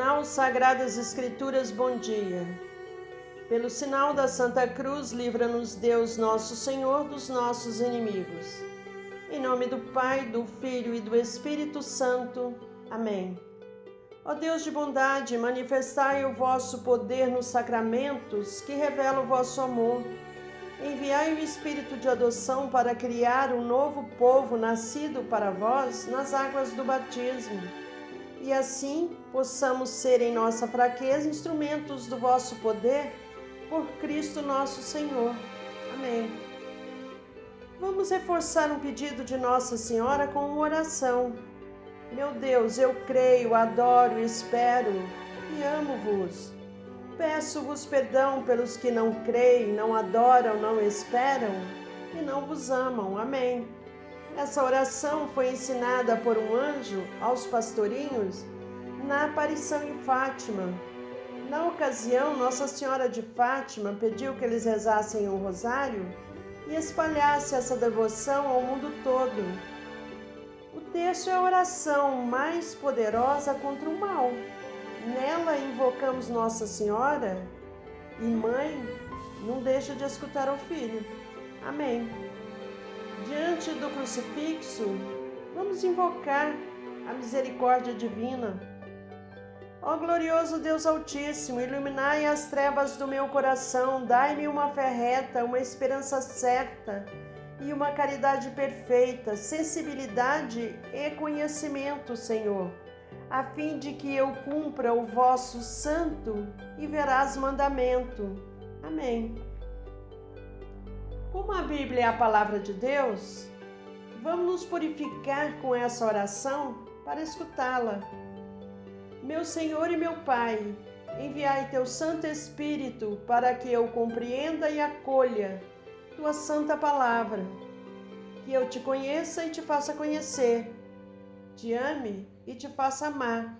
Devocional Sagradas Escrituras, bom dia. Pelo sinal da Santa Cruz, livra-nos Deus nosso Senhor dos nossos inimigos. Em nome do Pai, do Filho e do Espírito Santo. Amém. Ó Deus de bondade, manifestai o vosso poder nos sacramentos que revelam o vosso amor. Enviai o Espírito de adoção para criar um novo povo nascido para vós nas águas do batismo. E assim possamos ser em nossa fraqueza instrumentos do vosso poder, por Cristo nosso Senhor. Amém. Vamos reforçar um pedido de Nossa Senhora com uma oração. Meu Deus, eu creio, adoro, espero e amo-vos. Peço-vos perdão pelos que não creem, não adoram, não esperam e não vos amam. Amém. Essa oração foi ensinada por um anjo aos pastorinhos na aparição em Fátima. Na ocasião, Nossa Senhora de Fátima pediu que eles rezassem um rosário e espalhassem essa devoção ao mundo todo. O texto é a oração mais poderosa contra o mal. Nela invocamos Nossa Senhora e Mãe, não deixa de escutar o Filho. Amém. Diante do crucifixo, vamos invocar a misericórdia divina. Ó glorioso Deus Altíssimo, iluminai as trevas do meu coração, dai-me uma fé reta, uma esperança certa e uma caridade perfeita, sensibilidade e conhecimento, Senhor, a fim de que eu cumpra o vosso santo e veraz mandamento. Amém. Como a Bíblia é a palavra de Deus, vamos nos purificar com essa oração para escutá-la. Meu Senhor e meu Pai, enviai teu Santo Espírito para que eu compreenda e acolha tua santa palavra, que eu te conheça e te faça conhecer, te ame e te faça amar,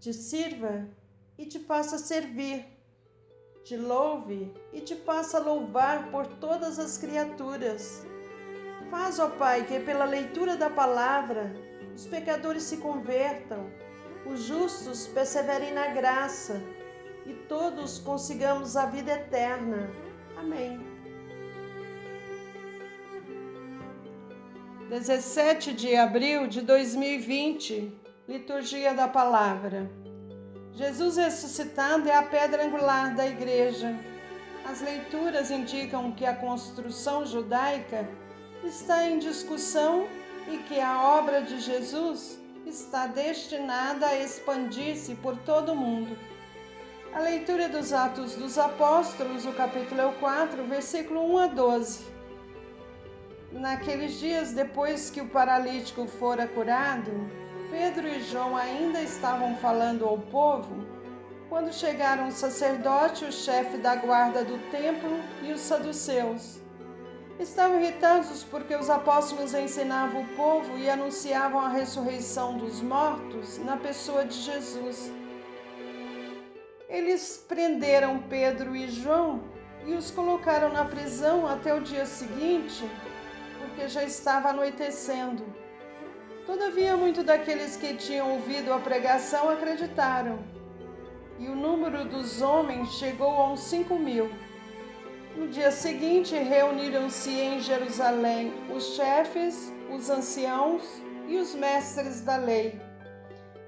te sirva e te faça servir, te louve e te faça louvar por todas as criaturas. Faz, ó Pai, que pela leitura da palavra os pecadores se convertam, os justos perseverem na graça e todos consigamos a vida eterna. Amém. 17 de abril de 2020, Liturgia da Palavra. Jesus ressuscitado é a pedra angular da igreja. As leituras indicam que a construção judaica está em discussão e que a obra de Jesus está destinada a expandir-se por todo o mundo. A leitura dos Atos dos Apóstolos, o capítulo 4, versículo 1 a 12. Naqueles dias, depois que o paralítico fora curado, Pedro e João ainda estavam falando ao povo, quando chegaram o sacerdote, o chefe da guarda do templo e os saduceus. Estavam irritados porque os apóstolos ensinavam o povo e anunciavam a ressurreição dos mortos na pessoa de Jesus. Eles prenderam Pedro e João e os colocaram na prisão até o dia seguinte, porque já estava anoitecendo. Todavia, muitos daqueles que tinham ouvido a pregação acreditaram, e o número dos homens chegou a uns 5.000. No dia seguinte, reuniram-se em Jerusalém os chefes, os anciãos e os mestres da lei.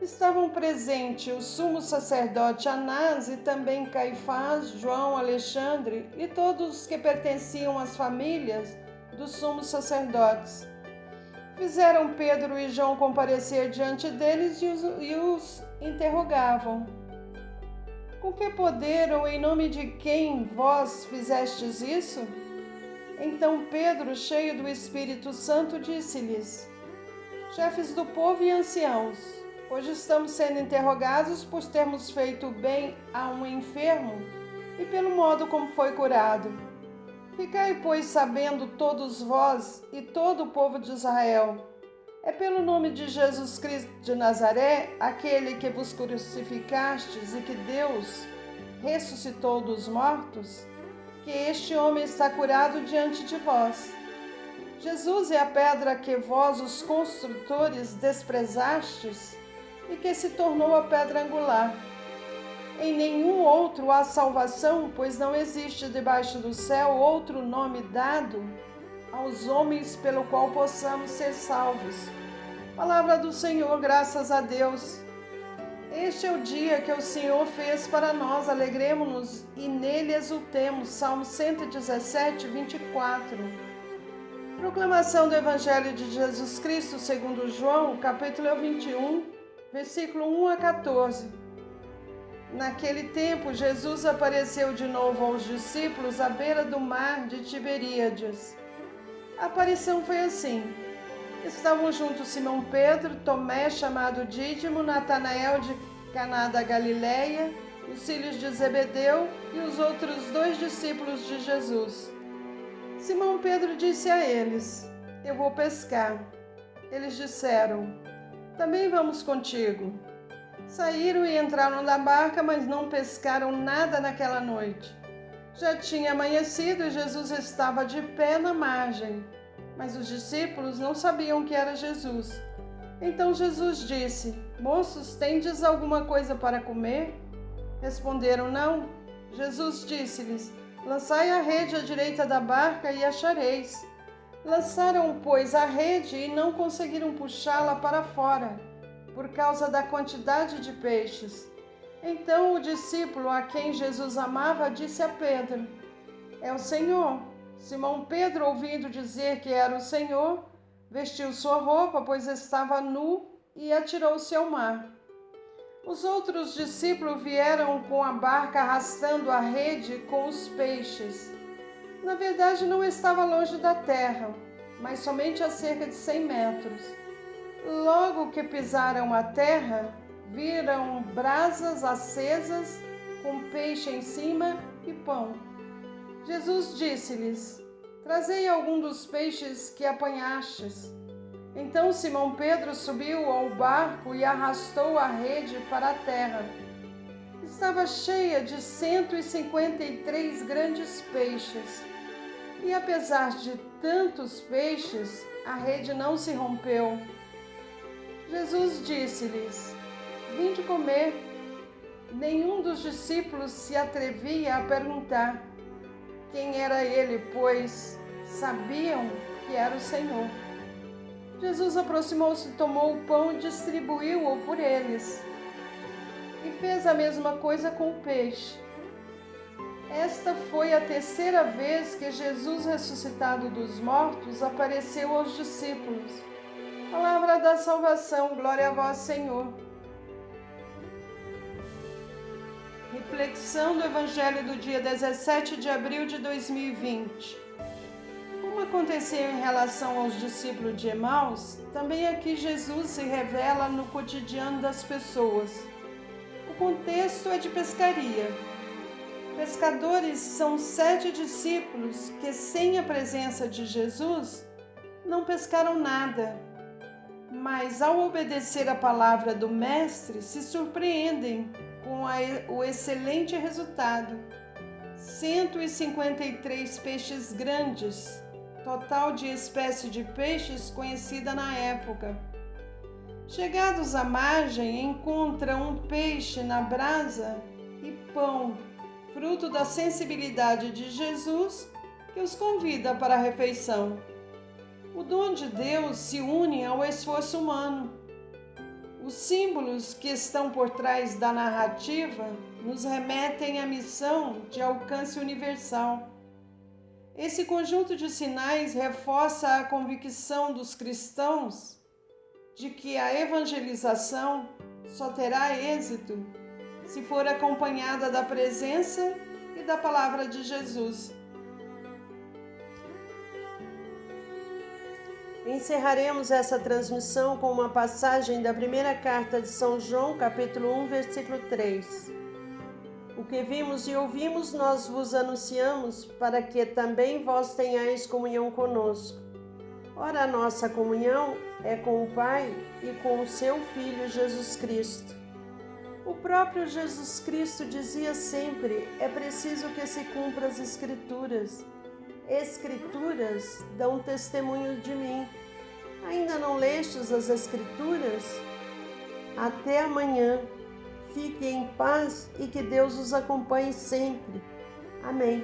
Estavam presentes o sumo sacerdote Anás e também Caifás, João, Alexandre e todos os que pertenciam às famílias dos sumos sacerdotes. Fizeram Pedro e João comparecer diante deles e os interrogavam. Com que poder ou em nome de quem vós fizestes isso? Então Pedro, cheio do Espírito Santo, disse-lhes: chefes do povo e anciãos, hoje estamos sendo interrogados por termos feito bem a um enfermo e pelo modo como foi curado. Ficai, pois, sabendo todos vós e todo o povo de Israel, é pelo nome de Jesus Cristo de Nazaré, aquele que vos crucificastes e que Deus ressuscitou dos mortos, que este homem está curado diante de vós. Jesus é a pedra que vós, os construtores, desprezastes e que se tornou a pedra angular. Em nenhum outro há salvação, pois não existe debaixo do céu outro nome dado aos homens pelo qual possamos ser salvos. Palavra do Senhor, graças a Deus. Este é o dia que o Senhor fez para nós, alegremo-nos e nele exultemos. Salmo 117, 24. Proclamação do Evangelho de Jesus Cristo segundo João, capítulo 21, versículo 1 a 14. Naquele tempo, Jesus apareceu de novo aos discípulos à beira do mar de Tiberíades. A aparição foi assim. Estavam juntos Simão Pedro, Tomé, chamado Dídimo, Natanael de Caná da Galileia, os filhos de Zebedeu e os outros 2 discípulos de Jesus. Simão Pedro disse a eles: Eu vou pescar. Eles disseram: Também vamos contigo. Saíram e entraram na barca, mas não pescaram nada naquela noite. Já tinha amanhecido e Jesus estava de pé na margem, mas os discípulos não sabiam que era Jesus. Então Jesus disse: Moços, tendes alguma coisa para comer? Responderam: Não. Jesus disse-lhes: Lançai a rede à direita da barca e achareis. Lançaram, pois, a rede e não conseguiram puxá-la para fora, por causa da quantidade de peixes. Então o discípulo a quem Jesus amava disse a Pedro: É o Senhor. Simão Pedro, ouvindo dizer que era o Senhor, vestiu sua roupa, pois estava nu, e atirou-se ao mar. Os outros discípulos vieram com a barca arrastando a rede com os peixes. Na verdade, não estava longe da terra, mas somente a cerca de 100 metros. Logo que pisaram a terra, viram brasas acesas, com peixe em cima e pão. Jesus disse-lhes: Trazei algum dos peixes que apanhastes. Então Simão Pedro subiu ao barco e arrastou a rede para a terra. Estava cheia de 153 grandes peixes. E apesar de tantos peixes, a rede não se rompeu. Jesus disse-lhes: Vinde comer. Nenhum dos discípulos se atrevia a perguntar quem era ele, pois sabiam que era o Senhor. Jesus aproximou-se, tomou o pão e distribuiu-o por eles. E fez a mesma coisa com o peixe. Esta foi a 3ª vez que Jesus, ressuscitado dos mortos, apareceu aos discípulos. Palavra da salvação, glória a vós, Senhor. Reflexão do Evangelho do dia 17 de abril de 2020. Como aconteceu em relação aos discípulos de Emaús, também aqui Jesus se revela no cotidiano das pessoas. O contexto é de pescaria. Pescadores são 7 discípulos que, sem a presença de Jesus, não pescaram nada. Mas, ao obedecer a palavra do Mestre, se surpreendem com o excelente resultado. 153 peixes grandes, total de espécie de peixes conhecida na época. Chegados à margem, encontram um peixe na brasa e pão, fruto da sensibilidade de Jesus, que os convida para a refeição. O dom de Deus se une ao esforço humano. Os símbolos que estão por trás da narrativa nos remetem à missão de alcance universal. Esse conjunto de sinais reforça a convicção dos cristãos de que a evangelização só terá êxito se for acompanhada da presença e da palavra de Jesus. Encerraremos essa transmissão com uma passagem da primeira carta de São João, capítulo 1, versículo 3. O que vimos e ouvimos nós vos anunciamos, para que também vós tenhais comunhão conosco. Ora, a nossa comunhão é com o Pai e com o seu Filho Jesus Cristo. O próprio Jesus Cristo dizia sempre: é preciso que se cumpra as Escrituras. Escrituras dão testemunho de mim. Ainda não lestes as Escrituras? Até amanhã. fiquem em paz e que Deus os acompanhe sempre. Amém.